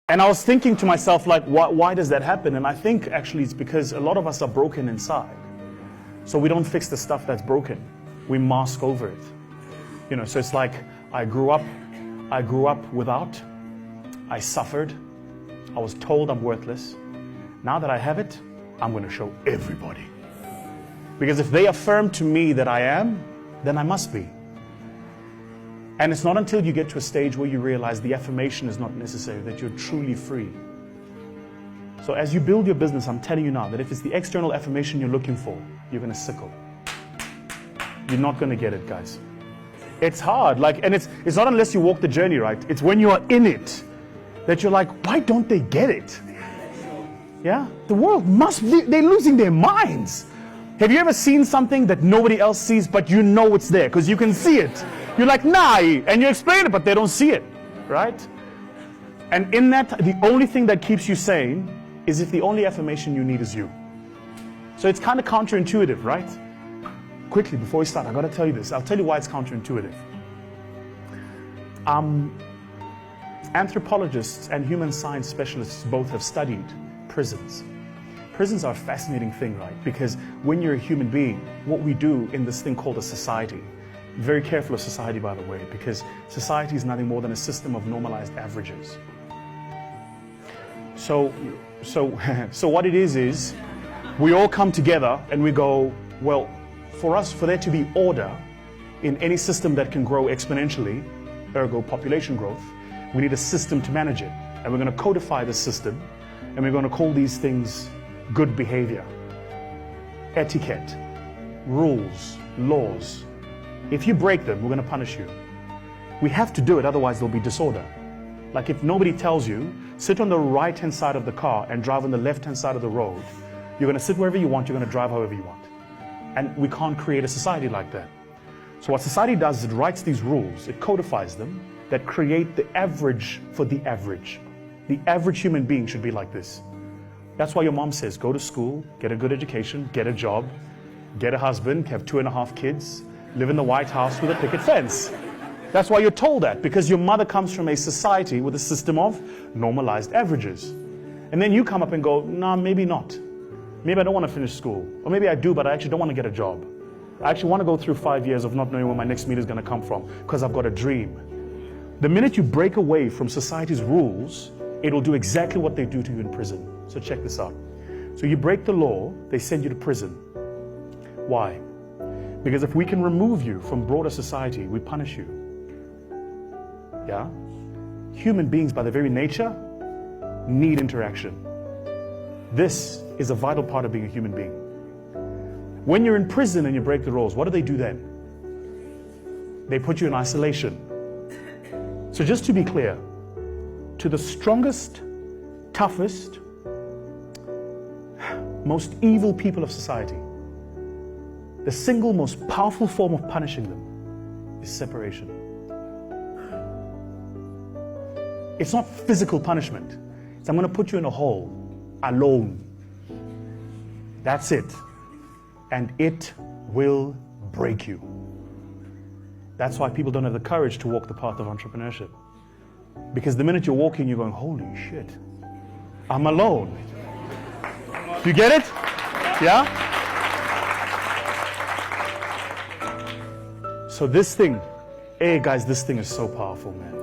And I was thinking to myself, like, why does that happen? And I think actually it's because a lot of us are broken inside. So we don't fix the stuff that's broken. We mask over it. You know, so it's like I grew up without, I suffered, I was told I'm worthless. Now that I have it, I'm going to show everybody. Because if they affirm to me that I am, then I must be. And it's not until you get to a stage where you realize the affirmation is not necessary, that you're truly free. So as you build your business, I'm telling you now that if it's the external affirmation you're looking for, you're going to sickle. You're not going to get it, guys. It's hard, and it's not unless you walk the journey, right? It's when you are in it that you're like, why don't they get it? Yeah? The world they're losing their minds. Have you ever seen something that nobody else sees, but you know it's there because you can see it? You're like, nah, and you explain it, but they don't see it, right? And in that, the only thing that keeps you sane is if the only affirmation you need is you. So it's kind of counterintuitive, right? Quickly, before we start, I got to tell you this. I'll tell you why it's counterintuitive. Anthropologists and human science specialists both have studied prisons. Prisons are a fascinating thing, right? Because when you're a human being, what we do in this thing called a society, very careful of society, by the way, because society is nothing more than a system of normalized averages. So what it is we all come together and we go, well, for there to be order in any system that can grow exponentially, ergo population growth, we need a system to manage it. And we're going to codify the system, and we're going to call these things good behavior, etiquette, rules, laws. If you break them, we're going to punish you. We have to do it, otherwise there'll be disorder. Like if nobody tells you, sit on the right-hand side of the car and drive on the left-hand side of the road, you're going to sit wherever you want, you're going to drive however you want. And we can't create a society like that. So what society does is it writes these rules, it codifies them, that create the average for the average. The average human being should be like this. That's why your mom says, go to school, get a good education, get a job, get a husband, have 2.5 kids, live in the White House with a picket fence. That's why you're told that, because your mother comes from a society with a system of normalized averages. And then you come up and go, nah, maybe not. Maybe I don't want to finish school. Or maybe I do, but I actually don't want to get a job. I actually want to go through 5 years of not knowing where my next meal is going to come from, because I've got a dream. The minute you break away from society's rules, it'll do exactly what they do to you in prison. So check this out. So you break the law, they send you to prison. Why? Because if we can remove you from broader society, we punish you. Yeah? Human beings, by their very nature, need interaction. This is a vital part of being a human being. When you're in prison and you break the rules, what do they do then? They put you in isolation. So just to be clear, to the strongest, toughest, most evil people of society, the single most powerful form of punishing them is separation. It's not physical punishment. It's I'm going to put you in a hole, alone. That's it. And it will break you. That's why people don't have the courage to walk the path of entrepreneurship. Because the minute you're walking, you're going, holy shit, I'm alone. You get it? Yeah? So this thing, hey guys, this thing is so powerful, man.